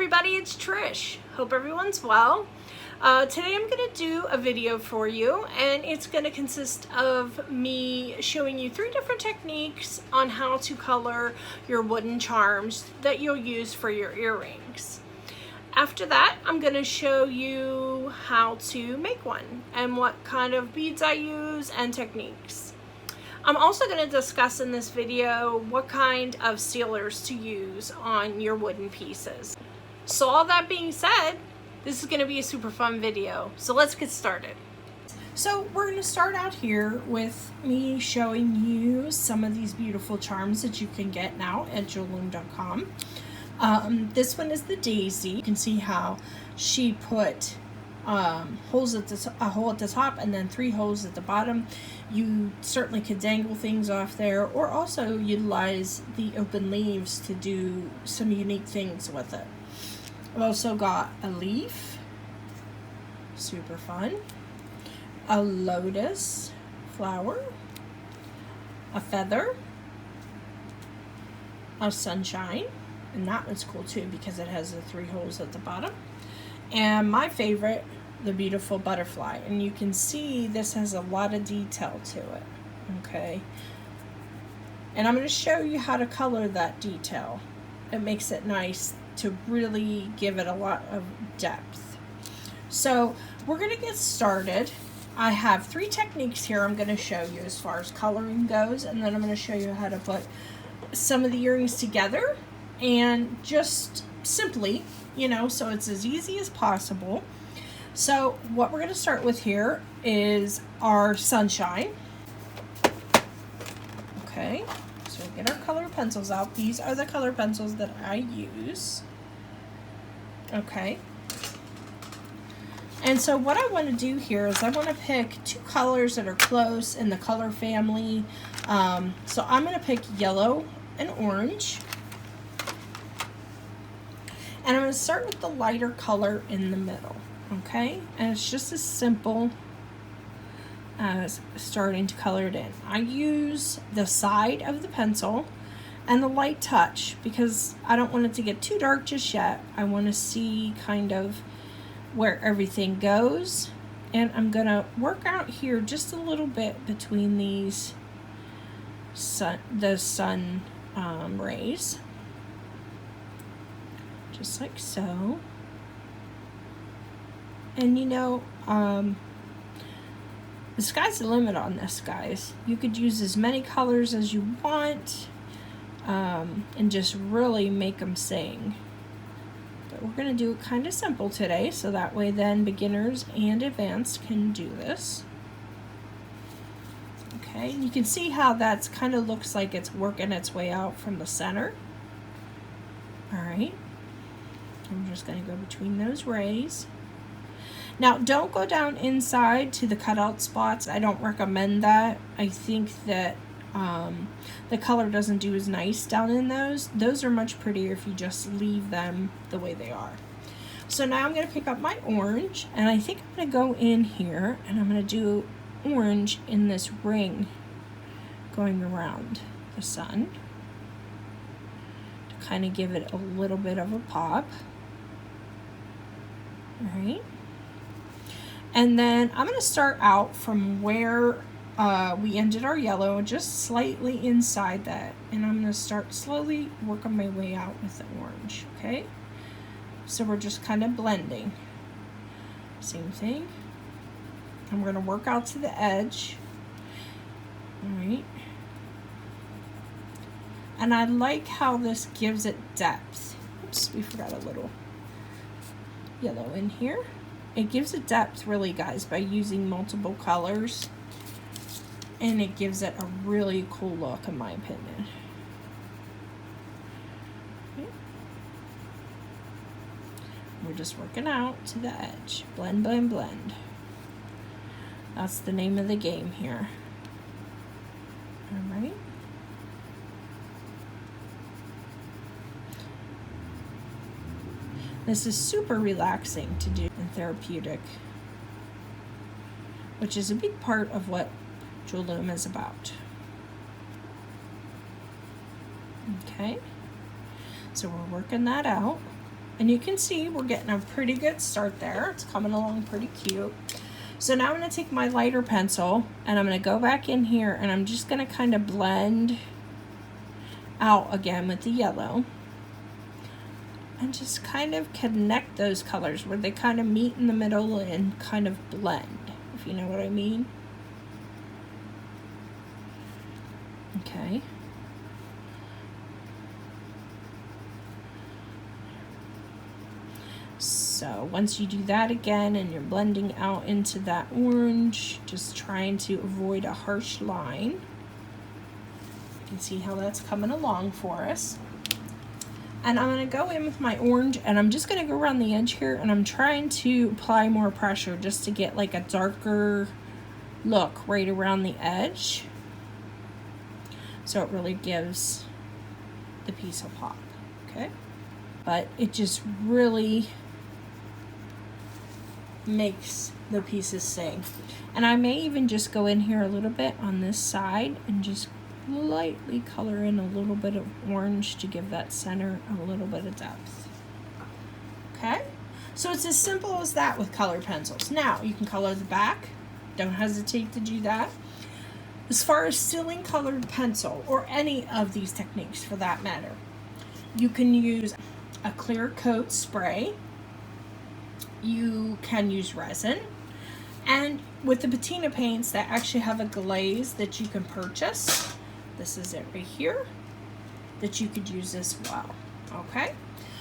everybody, it's Trish. Hope everyone's well. Today I'm going to do a video for you, and it's going to consist of me showing you 3 different techniques on how to color your wooden charms that you'll use for your earrings. After that, I'm going to show you how to make one and what kind of beads I use and techniques. I'm also going to discuss in this video what kind of sealers to use on your wooden pieces. So all that being said, this is going to be a super fun video. So let's get started. So we're going to start out here with me showing you some of these beautiful charms that you can get now at jewelloom.com. This one is the daisy. You can see how she put holes at a hole at the top and then 3 holes at the bottom. You certainly could dangle things off there, or also utilize the open leaves to do some unique things with it. I've also got a leaf, super fun, a lotus flower, a feather, a sunshine, and that one's cool too because it has the 3 holes at the bottom, and my favorite, the beautiful butterfly. And you can see this has a lot of detail to it, okay? And I'm going to show you how to color that detail. It makes it nice to really give it a lot of depth. So we're going to get started. I have 3 techniques here I'm going to show you as far as coloring goes, and then I'm going to show you how to put some of the earrings together, and just simply, you know, so it's as easy as possible. So what we're going to start with here is our sunshine. Okay, so we'll get our color pencils out. These are the color pencils that I use. Okay. And so what I want to do here is I want to pick 2 colors that are close in the color family. So I'm going to pick yellow and orange. And I'm going to start with the lighter color in the middle. Okay, and it's just as simple as starting to color it in. I use the side of the pencil and the light touch because I don't want it to get too dark just yet. I want to see kind of where everything goes, and I'm gonna work out here just a little bit between these sun rays, just like so. And you know, the sky's the limit on this, guys. You could use as many colors as you want, and just really make them sing. But we're going to do it kind of simple today, so that way then beginners and advanced can do this. Okay, and you can see how that's kind of looks like it's working its way out from the center. Alright, I'm just going to go between those rays. Now, don't go down inside to the cutout spots. I don't recommend that. I think that the color doesn't do as nice down in those. Those are much prettier if you just leave them the way they are. So now I'm going to pick up my orange, and I think I'm going to go in here, and I'm going to do orange in this ring going around the sun to kind of give it a little bit of a pop. All right. And then I'm going to start out from where we ended our yellow, just slightly inside that. And I'm going to start slowly working my way out with the orange, okay? So we're just kind of blending. Same thing. I'm going to work out to the edge. All right. And I like how this gives it depth. Oops, we forgot a little yellow in here. It gives it depth, really, guys, by using multiple colors, and it gives it a really cool look, in my opinion. Okay. We're just working out to the edge. Blend, blend, blend. That's the name of the game here. All right. This is super relaxing to do and therapeutic, which is a big part of what Jewel Loom is about. Okay, so we're working that out. And you can see we're getting a pretty good start there. It's coming along pretty cute. So now I'm going to take my lighter pencil and I'm going to go back in here and I'm just going to kind of blend out again with the yellow. And just kind of connect those colors where they kind of meet in the middle and kind of blend, if you know what I mean. Okay. So once you do that again and you're blending out into that orange, just trying to avoid a harsh line. You can see how that's coming along for us. And I'm going to go in with my orange and I'm just going to go around the edge here and I'm trying to apply more pressure just to get like a darker look right around the edge. So it really gives the piece a pop, okay? But it just really makes the pieces sing. And I may even just go in here a little bit on this side and just lightly color in a little bit of orange to give that center a little bit of depth. Okay, so it's as simple as that with colored pencils. Now you can color the back, don't hesitate to do that. As far as sealing colored pencil, or any of these techniques for that matter, you can use a clear coat spray, you can use resin, and with the patina paints that actually have a glaze that you can purchase, this is it right here, that you could use as well. Okay,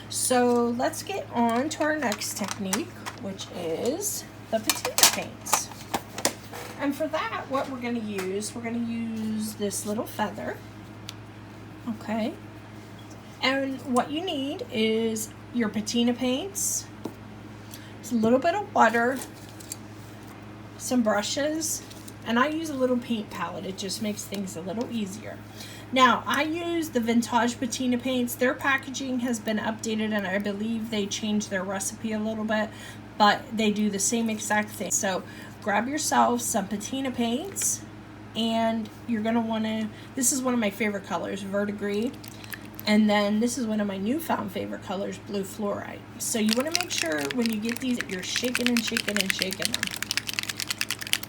so let's get on to our next technique, which is the patina paints. And for that, what we're going to use this little feather. Okay, and what you need is your patina paints, a little bit of water, some brushes, and I use a little paint palette. It just makes things a little easier. Now, I use the Vintage Patina paints. Their packaging has been updated and I believe they changed their recipe a little bit, but they do the same exact thing. So grab yourself some patina paints and you're gonna wanna, this is one of my favorite colors, verdigris. And then this is one of my newfound favorite colors, blue fluorite. So you wanna make sure when you get these that you're shaking and shaking and shaking them,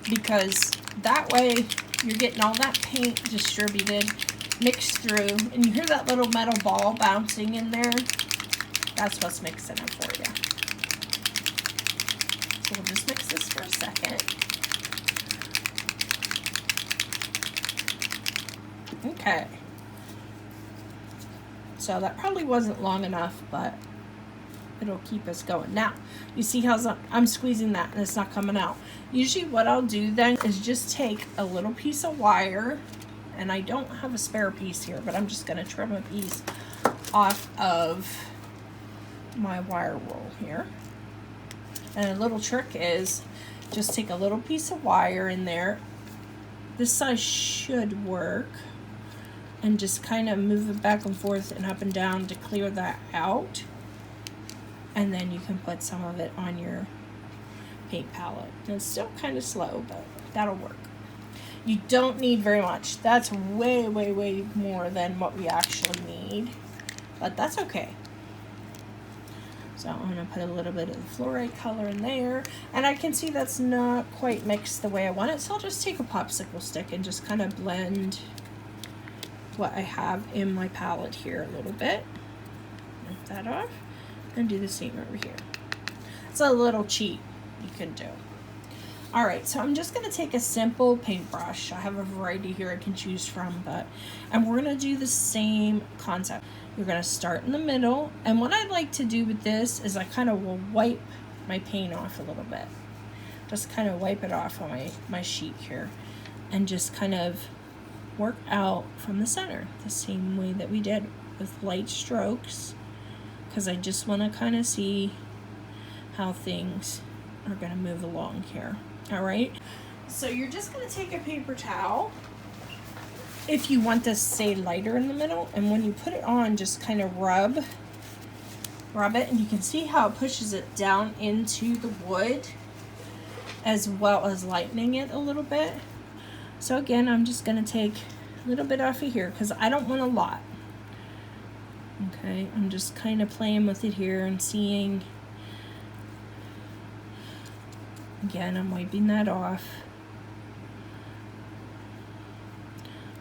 because that way you're getting all that paint distributed, mixed through, and you hear that little metal ball bouncing in there. That's what's mixing it for you. So we'll just mix this for a second. Okay. So that probably wasn't long enough, but it'll keep us going. Now, you see how I'm squeezing that and it's not coming out. Usually what I'll do then is just take a little piece of wire, and I don't have a spare piece here, but I'm just going to trim a piece off of my wire roll here. And a little trick is just take a little piece of wire in there. This size should work. And just kind of move it back and forth and up and down to clear that out. And then you can put some of it on your paint palette. And it's still kind of slow, but that'll work. You don't need very much. That's way, way, way more than what we actually need. But that's okay. So I'm going to put a little bit of the fluorite color in there. And I can see that's not quite mixed the way I want it. So I'll just take a popsicle stick and just kind of blend what I have in my palette here a little bit. Lift that off and do the same over here. It's a little cheat you can do. Alright, so I'm just going to take a simple paintbrush. I have a variety here I can choose from, and we're going to do the same concept. You're going to start in the middle, and what I like to do with this is I kind of will wipe my paint off a little bit. Just kind of wipe it off on my sheet here, and just kind of work out from the center the same way that we did with light strokes, because I just want to kind of see how things are going to move along here. All right, so you're just going to take a paper towel if you want this to stay lighter in the middle, and when you put it on, just kind of rub it, and you can see how it pushes it down into the wood as well as lightening it a little bit. So again, I'm just going to take a little bit off of here because I don't want a lot. Okay, I'm just kind of playing with it here and seeing. Again, I'm wiping that off.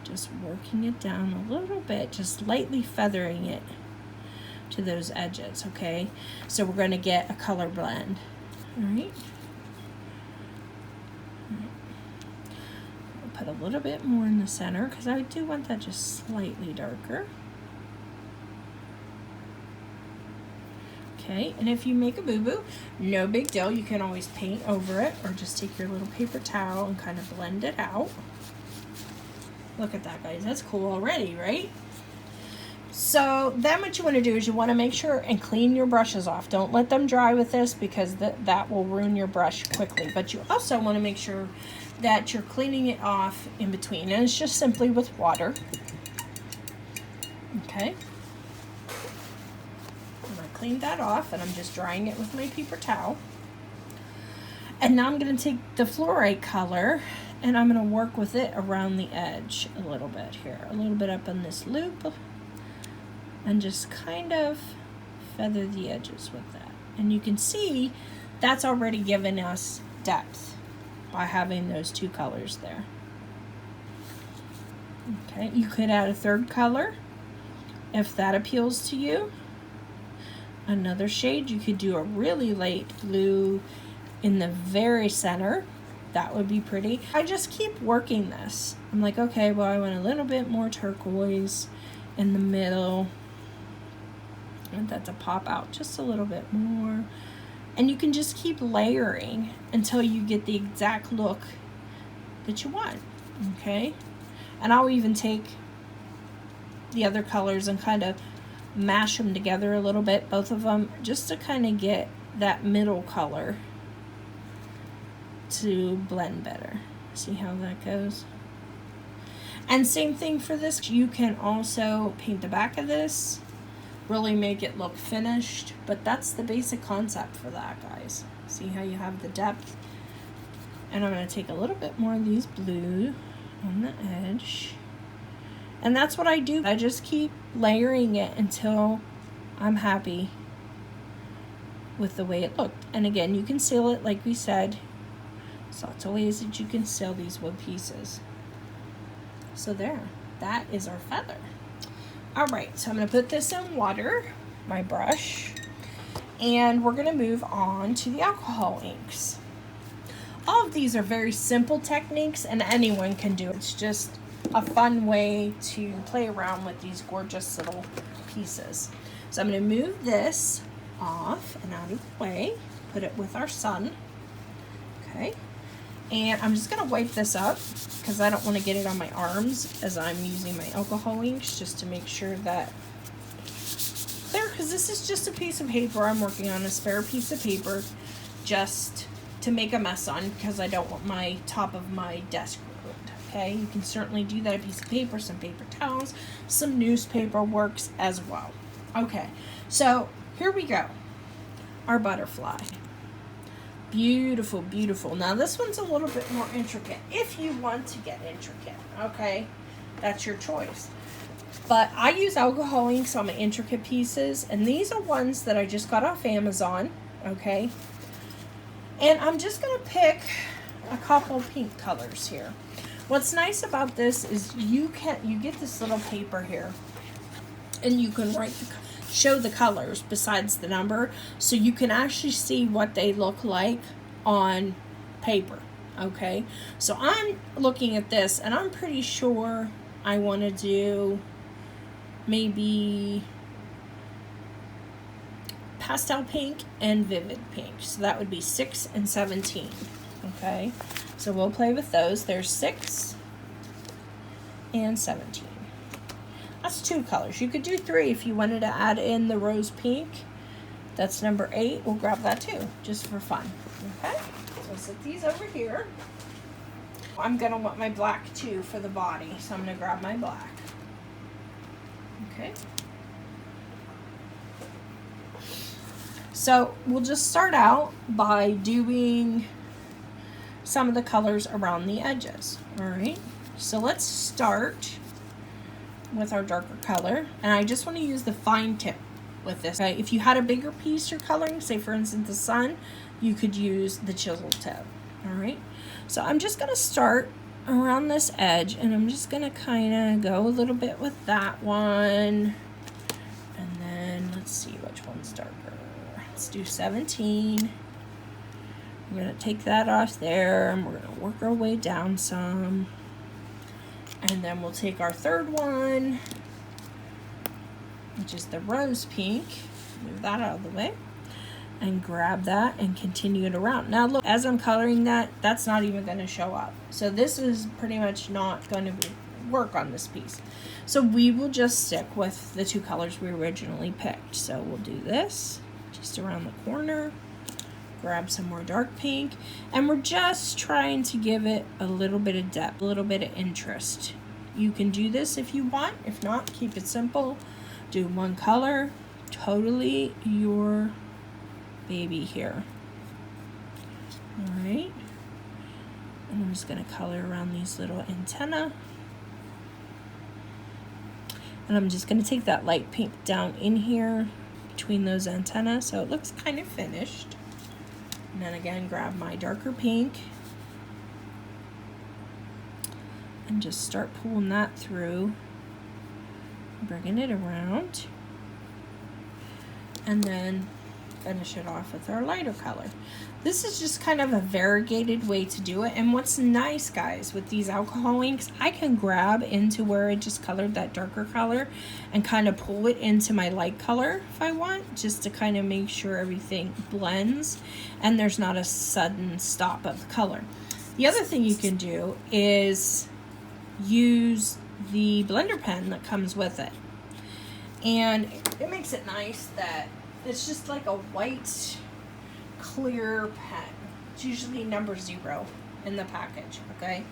Just working it down a little bit, just lightly feathering it to those edges, okay? So we're going to get a color blend, all right? I'll put a little bit more in the center because I do want that just slightly darker. Okay, and if you make a boo-boo, no big deal. You can always paint over it or just take your little paper towel and kind of blend it out. Look at that, guys. That's cool already, right? So then what you want to do is you want to make sure and clean your brushes off. Don't let them dry with this because that will ruin your brush quickly. But you also want to make sure that you're cleaning it off in between. And it's just simply with water. Okay. Cleaned that off and I'm just drying it with my paper towel. And now I'm going to take the fluorite color and I'm going to work with it around the edge a little bit here, a little bit up on this loop, and just kind of feather the edges with that. And you can see that's already given us depth by having those two colors there. Okay, you could add a third color if that appeals to you. Another shade, you could do a really light blue in the very center. That would be pretty. I just keep working this. I'm like, okay, well, I want a little bit more turquoise in the middle. I want that to pop out just a little bit more. And you can just keep layering until you get the exact look that you want, okay? And I'll even take the other colors and kind of mash them together a little bit, both of them, just to kind of get that middle color to blend better. See how that goes? And same thing for this. You can also paint the back of this, really make it look finished, but that's the basic concept for that, guys. See how you have the depth? And I'm going to take a little bit more of these blue on the edge. And that's what I do. I just keep layering it until I'm happy with the way it looked. And again, you can seal it like we said. There's lots of ways that you can seal these wood pieces. So there, that is our feather. All right, so I'm going to put this in water, my brush, and we're going to move on to the alcohol inks. All of these are very simple techniques and anyone can do it. It's just a fun way to play around with these gorgeous little pieces. So I'm going to move this off and out of the way, put it with our sun. Okay, and I'm just going to wipe this up because I don't want to get it on my arms as I'm using my alcohol inks, just to make sure that clear, because this is just a piece of paper I'm working on, a spare piece of paper just to make a mess on because I don't want my top of my desk ruined. Okay, you can certainly do that, a piece of paper, some paper towels, some newspaper works as well. Okay, so here we go, our butterfly. Beautiful, beautiful. Now this one's a little bit more intricate if you want to get intricate, okay? That's your choice. But I use alcohol inks on my intricate pieces, and these are ones that I just got off Amazon, okay? And I'm just gonna pick a couple pink colors here. What's nice about this is you get this little paper here, and you can show the colors besides the number, so you can actually see what they look like on paper. Okay, so I'm looking at this and I'm pretty sure I want to do maybe pastel pink and vivid pink, so that would be 6 and 17. Okay, so we'll play with those. There's 6 and 17. That's 2 colors. You could do 3 if you wanted to add in the rose pink. That's number 8. We'll grab that too, just for fun. Okay, so I'll set these over here. I'm gonna want my black too for the body, so I'm gonna grab my black. Okay. So we'll just start out by doing some of the colors around the edges. All right, so let's start with our darker color, and I just want to use the fine tip with this. Okay? If you had a bigger piece you're coloring, say for instance the sun, you could use the chisel tip. All right, so I'm just going to start around this edge, and I'm just going to kind of go a little bit with that one, and then let's see which one's darker. Let's do 17. We're going to take that off there, and we're going to work our way down some. And then we'll take our third one, which is the rose pink, move that out of the way, and grab that and continue it around. Now look, as I'm coloring that, that's not even going to show up. So this is pretty much not going to work on this piece. So we will just stick with the two colors we originally picked. So we'll do this just around the corner, grab some more dark pink, and we're just trying to give it a little bit of depth, a little bit of interest. You can do this if you want. If not, keep it simple. Do one color, totally your baby here. All right, and I'm just going to color around these little antennae, and I'm just going to take that light pink down in here between those antennas so it looks kind of finished. And then again, grab my darker pink and just start pulling that through, bringing it around, and then finish it off with our lighter color. This is just kind of a variegated way to do it. And what's nice, guys, with these alcohol inks, I can grab into where I just colored that darker color and kind of pull it into my light color if I want, just to kind of make sure everything blends and there's not a sudden stop of the color. The other thing you can do is use the blender pen that comes with it. And it makes it nice that it's just like a white clear pen. It's usually number 0 in the package, okay?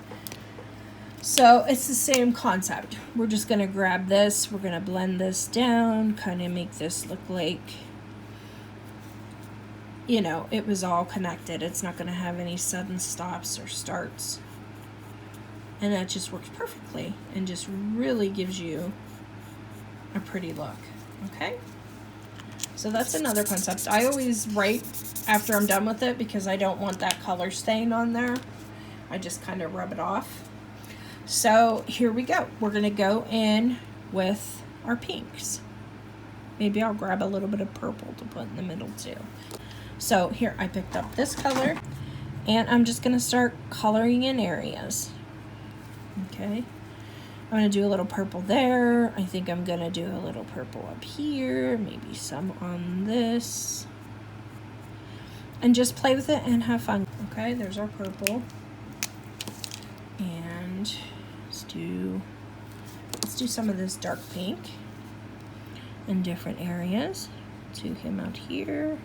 So it's the same concept. We're just gonna grab this, we're gonna blend this down, kind of make this look like, you know, it was all connected. It's not gonna have any sudden stops or starts. And that just works perfectly and just really gives you a pretty look, okay? So that's another concept. I always write after I'm done with it because I don't want that color stain on there. I just kind of rub it off. So here we go. We're going to go in with our pinks. Maybe I'll grab a little bit of purple to put in the middle too. So here I picked up this color and I'm just going to start coloring in areas. Okay. I'm going to do a little purple there. I think I'm going to do a little purple up here, maybe some on this. And just play with it and have fun. Okay, there's our purple. And let's do some of this dark pink in different areas. Do him out here.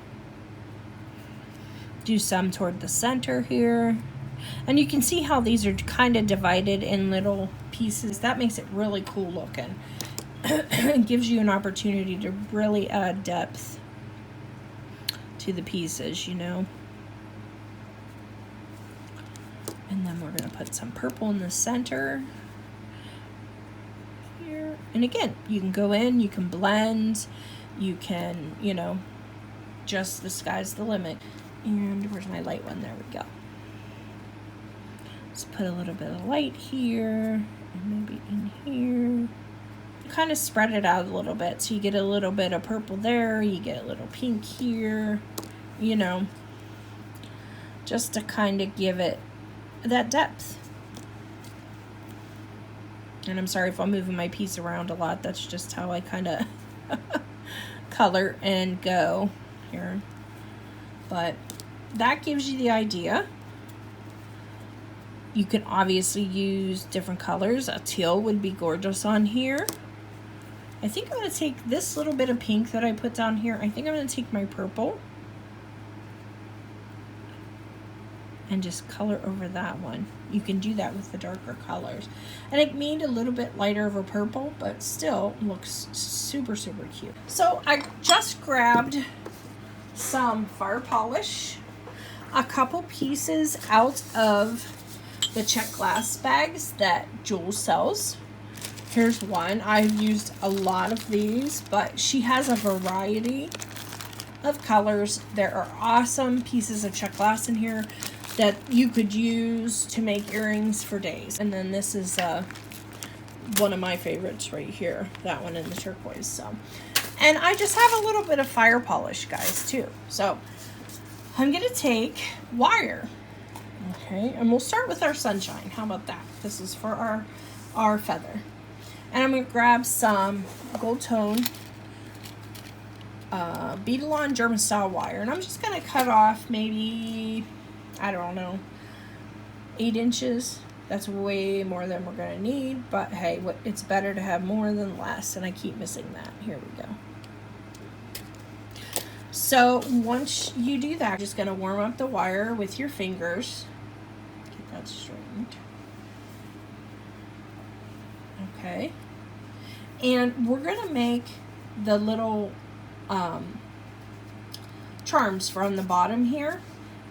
Do some toward the center here. And you can see how these are kind of divided in little pieces. That makes it really cool looking. It gives you an opportunity to really add depth to the pieces, you know. And then we're going to put some purple in the center here. And again, you can go in, you can blend, you can, you know, just the sky's the limit. And where's my light one? There we go. Let's put a little bit of light here and maybe in here. Kind of spread it out a little bit so you get a little bit of purple there, you get a little pink here, you know, just to kind of give it that depth. And I'm sorry if I'm moving my piece around a lot. That's just how I kind of color and go here. But that gives you the idea. You can obviously use different colors. A teal would be gorgeous on here. I think I'm going to take this little bit of pink that I put down here. I think I'm going to take my purple and just color over that one. You can do that with the darker colors. And it made a little bit lighter of a purple, but still looks super, super cute. So I just grabbed some fire polish, a couple pieces out of the check glass bags that Jules sells. Here's one. I've used a lot of these, but she has a variety of colors. There are awesome pieces of check glass in here that you could use to make earrings for days. And then this is one of my favorites right here, that one in the turquoise. So, and I just have a little bit of fire polish, guys, too. So I'm gonna take wire, okay, and we'll start with our sunshine. How about that? This is for our feather. And I'm going to grab some gold tone beadle-on German style wire. And I'm just going to cut off maybe, I don't know, 8 inches. That's way more than we're going to need. But hey, it's better to have more than less. And I keep missing that. Here we go. So once you do that, you're just going to warm up the wire with your fingers. Get that straightened. Okay, and we're gonna make the little charms from the bottom here.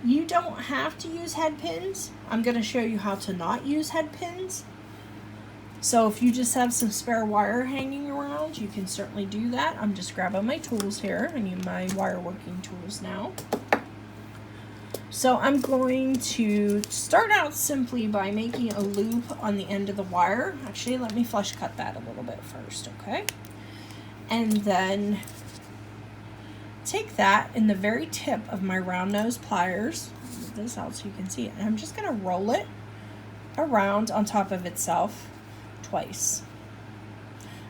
You don't have to use head pins. I'm gonna show you how to not use head pins. So if you just have some spare wire hanging around, you can certainly do that. I'm just grabbing my tools here. I need my wire working tools now. So I'm going to start out simply by making a loop on the end of the wire. Actually, let me flush cut that a little bit first, okay? And then take that in the very tip of my round nose pliers. Move this out so you can see it. And I'm just gonna roll it around on top of itself twice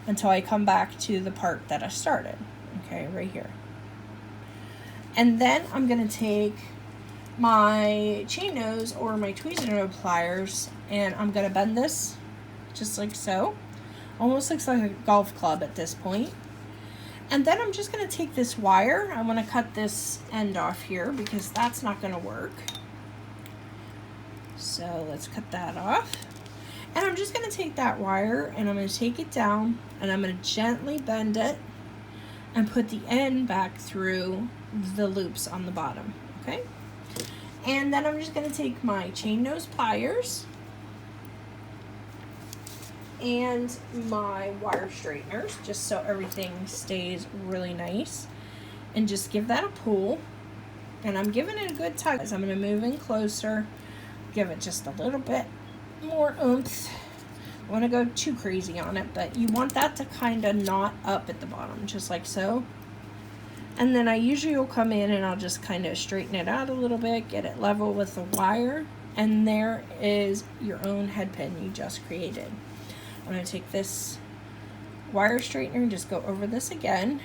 until I come back to the part that I started, okay, right here. And then I'm gonna take my chain nose or my tweezer pliers and I'm gonna bend this just like so. Almost looks like a golf club at this point. And then I'm just gonna take this wire. I wanna cut this end off here because that's not gonna work. So let's cut that off. And I'm just gonna take that wire and I'm gonna take it down and I'm gonna gently bend it and put the end back through the loops on the bottom, okay? And then I'm just going to take my chain nose pliers and my wire straighteners, just so everything stays really nice, and just give that a pull. And I'm giving it a good tug. I'm going to move in closer, give it just a little bit more oomph. I want to go too crazy on it, but you want that to kind of knot up at the bottom, just like so. And then I usually will come in and I'll just kind of straighten it out a little bit, get it level with the wire, and there is your own head pin you just created. I'm going to take this wire straightener and just go over this again.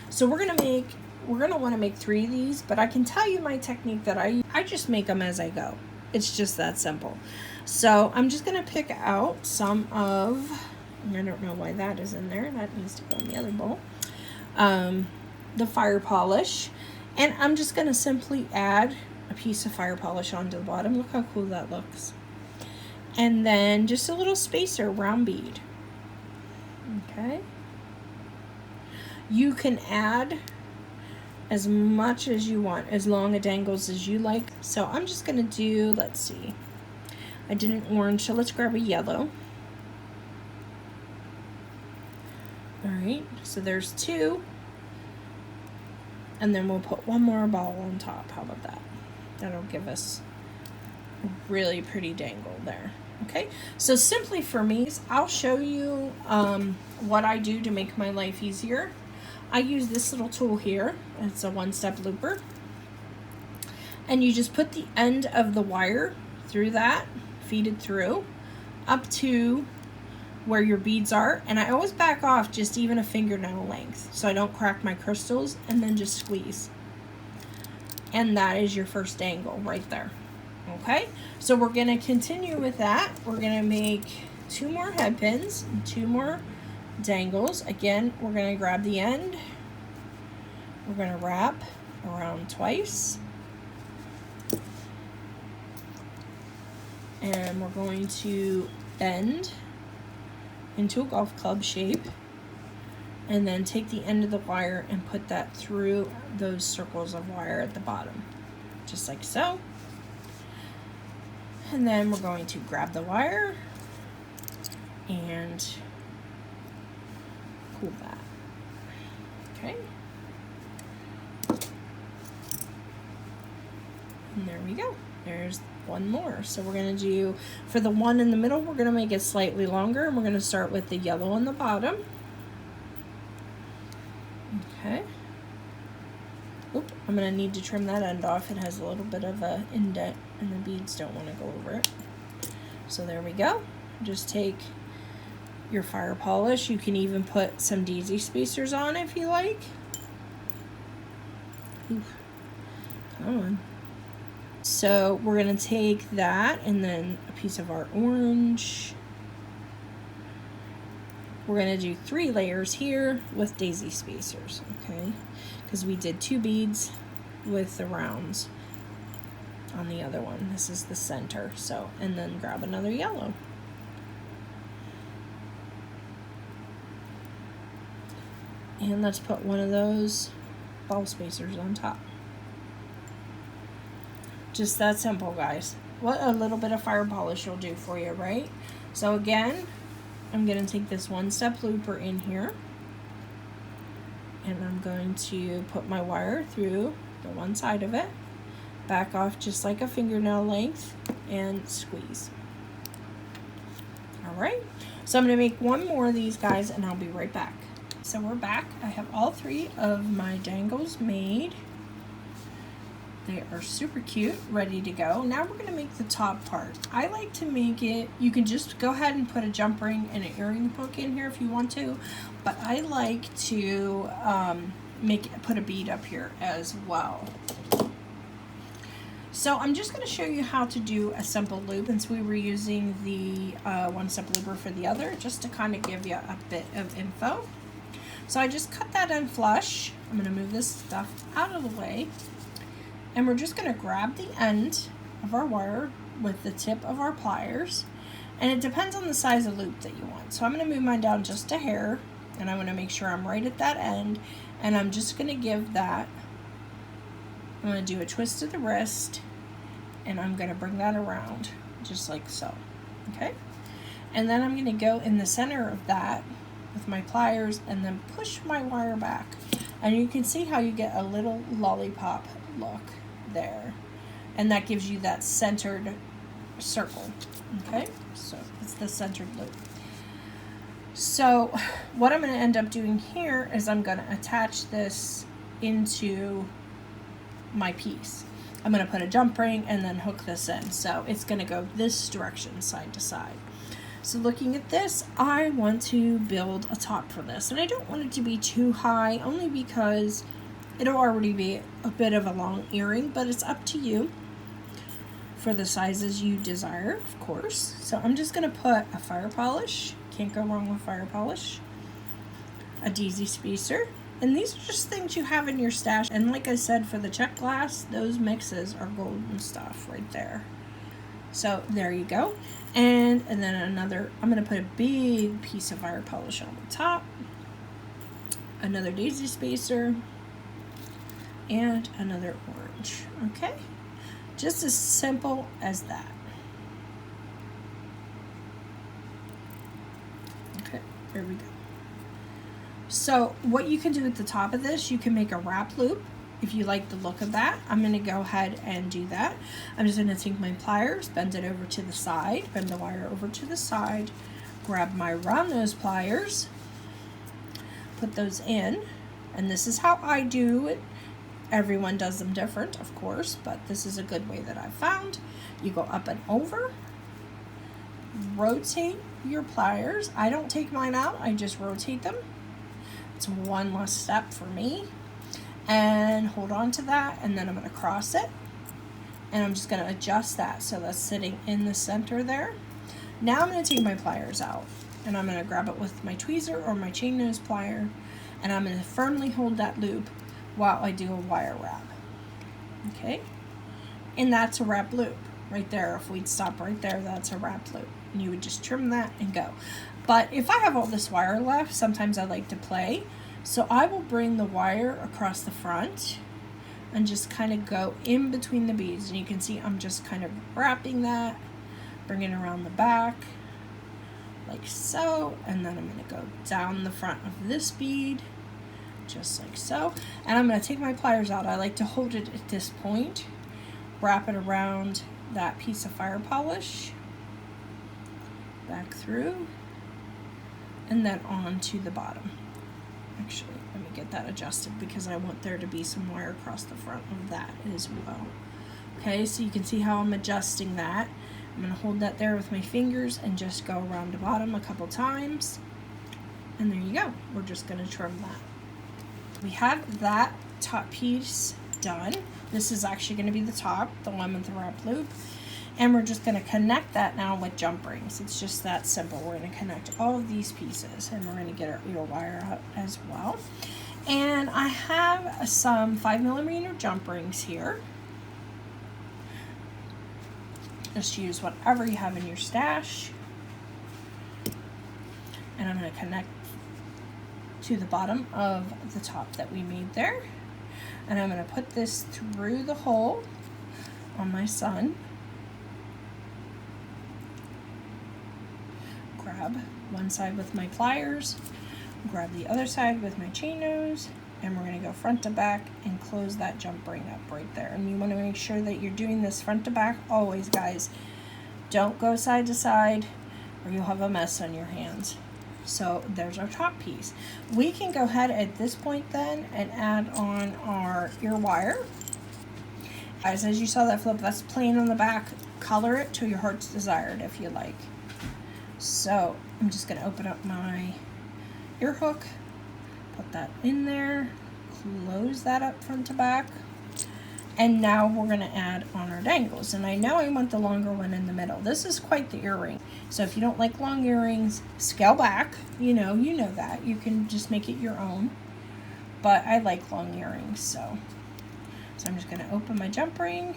So we're going to want to make 3 of these, but I can tell you my technique that I just make them as I go. It's just that simple. So I'm just going to pick out some of, I don't know why that is in there. That needs to go in the other bowl. The fire polish, and I'm just going to simply add a piece of fire polish onto the bottom. Look how cool that looks. And then just a little spacer round bead. Okay. You can add as much as you want, as long a dangles as you like. So I'm just going to do, let's see, I did an orange, so let's grab a yellow. All right, so there's 2. And then we'll put 1 more ball on top. How about that? That'll give us a really pretty dangle there. Okay, so simply for me, I'll show you what I do to make my life easier. I use this little tool here. It's a 1-step looper. And you just put the end of the wire through that, feed it through, up to where your beads are, and I always back off just even a fingernail length so I don't crack my crystals, and then just squeeze. And that is your first dangle right there. Okay, so we're going to continue with that. We're going to make 2 more head pins and 2 more dangles. Again, we're going to grab the end, we're going to wrap around twice, and we're going to bend into a golf club shape, and then take the end of the wire and put that through those circles of wire at the bottom, just like so. And then we're going to grab the wire and pull that. Okay. And there we go. There's one more. So we're going to do, for the one in the middle, we're going to make it slightly longer, and we're going to start with the yellow on the bottom. Okay. Oop, I'm going to need to trim that end off. It has a little bit of a indent, and the beads don't want to go over it. So there we go. Just take your fire polish. You can even put some daisy spacers on if you like. Oof. Come on. So we're going to take that and then a piece of our orange. We're going to do 3 layers here with daisy spacers, okay? Because we did 2 beads with the rounds on the other one. This is the center. So, and then grab another yellow. And let's put one of those ball spacers on top. Just that simple, guys. What a little bit of fire polish will do for you, right? So again, I'm going to take this 1-step looper in here, and I'm going to put my wire through the one side of it, back off just like a fingernail length, and squeeze. All right, so I'm going to make one more of these guys, and I'll be right back. So we're back. I have all 3 of my dangles made. They are super cute, ready to go. Now we're going to make the top part. I like to make it, you can just go ahead and put a jump ring and an earring hook in here if you want to, but I like to put a bead up here as well. So I'm just going to show you how to do a simple loop, and so we were using the 1-step looper for the other, just to kind of give you a bit of info. So I just cut that end flush. I'm going to move this stuff out of the way. And we're just going to grab the end of our wire with the tip of our pliers. And it depends on the size of loop that you want. So I'm going to move mine down just a hair. And I'm going to make sure I'm right at that end. And I'm just going to give that, I'm going to do a twist of the wrist. And I'm going to bring that around just like so. Okay? And then I'm going to go in the center of that with my pliers and then push my wire back. And you can see how you get a little lollipop look there, and that gives you that centered circle. Okay, so it's the centered loop. So what I'm going to end up doing here is I'm going to attach this into my piece. I'm going to put a jump ring and then hook this in, so it's going to go this direction, side to side. So looking at this, I want to build a top for this, and I don't want it to be too high, only because it'll already be a bit of a long earring, but it's up to you for the sizes you desire, of course. So I'm just going to put a fire polish, can't go wrong with fire polish, a daisy spacer, and these are just things you have in your stash. And like I said, for the check glass, those mixes are golden stuff right there. So there you go. And then another, I'm going to put a big piece of fire polish on the top, another daisy spacer, and another orange. Okay, just as simple as that. Okay, there we go. So what you can do at the top of this, you can make a wrap loop if you like the look of that. I'm going to go ahead and do that. I'm just going to take my pliers, bend it over to the side, bend the wire over to the side, grab my round nose pliers, put those in, and this is how I do it. Everyone does them different, of course, but this is a good way that I've found. You go up and over, rotate your pliers. I don't take mine out, I just rotate them. It's one less step for me. And hold on to that, and then I'm going to cross it, and I'm just going to adjust that so that's sitting in the center there. Now I'm going to take my pliers out, and I'm going to grab it with my tweezer or my chain nose plier, and I'm going to firmly hold that loop while I do a wire wrap. Okay, and that's a wrap loop right there. If we'd stop right there, that's a wrap loop, and you would just trim that and go. But if I have all this wire left, sometimes I like to play. So I will bring the wire across the front and just kind of go in between the beads. And you can see I'm just kind of wrapping that, bringing it around the back, like so, and then I'm going to go down the front of this bead just like so, and I'm going to take my pliers out. I like to hold it at this point, wrap it around that piece of fire polish, back through, and then on to the bottom. Actually, let me get that adjusted because I want there to be some wire across the front of that as well. Okay, so you can see how I'm adjusting that. I'm going to hold that there with my fingers and just go around the bottom a couple times. And there you go. We're just going to trim that. We have that top piece done. This is actually going to be the top, the one with the wrap loop. And we're just going to connect that now with jump rings. It's just that simple. We're going to connect all of these pieces, and we're going to get our ear wire out as well. And I have some 5mm jump rings here. Just use whatever you have in your stash. And I'm going to connect to the bottom of the top that we made there. And I'm going to put this through the hole on my sun. Grab one side with my pliers, grab the other side with my chain nose, and we're going to go front to back and close that jump ring up right there. And you want to make sure that you're doing this front to back always, guys. Don't go side to side or you'll have a mess on your hands. So there's our top piece. We can go ahead at this point then and add on our ear wire. Guys, as you saw that flip, that's plain on the back. Color it to your heart's desired if you like. So I'm just going to open up my ear hook, put that in there, close that up front to back, and now we're going to add on our dangles. And I know I want the longer one in the middle. This is quite the earring. So if you don't like long earrings, scale back. You know that. You can just make it your own. But I like long earrings, so I'm just going to open my jump ring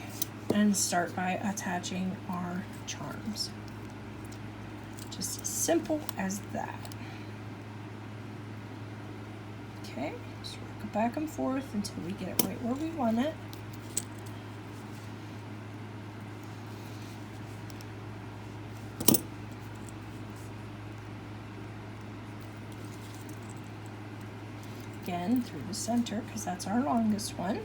and start by attaching our charms. Just as simple as that. Okay, just work it back and forth until we get it right where we want it. Again, through the center, because that's our longest one.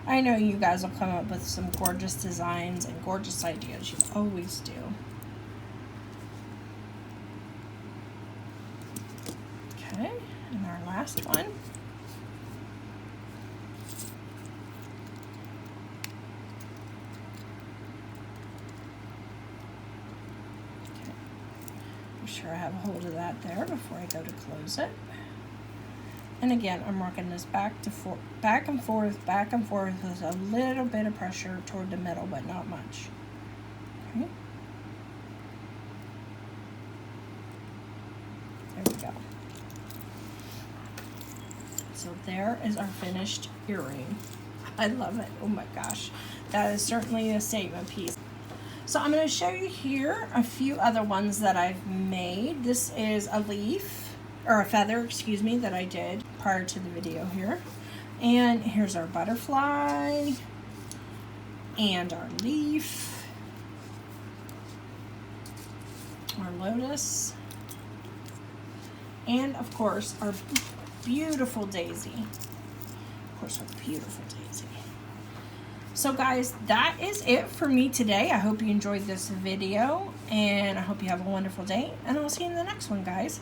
I know you guys will come up with some gorgeous designs and gorgeous ideas. You always do. Okay, and our last one. Okay. I'm sure I have a hold of that there before I go to close it. And again, I'm working this back and forth with a little bit of pressure toward the middle, but not much. Okay. There we go. So there is our finished earring. I love it. Oh my gosh. That is certainly a statement piece. So I'm going to show you here a few other ones that I've made. This is a leaf. Or a feather, excuse me, that I did prior to the video here. And here's our butterfly and our leaf, our lotus, and of course our beautiful daisy. Of course, our beautiful daisy. So guys, that is it for me today. I hope you enjoyed this video, and I hope you have a wonderful day, and I'll see you in the next one, guys.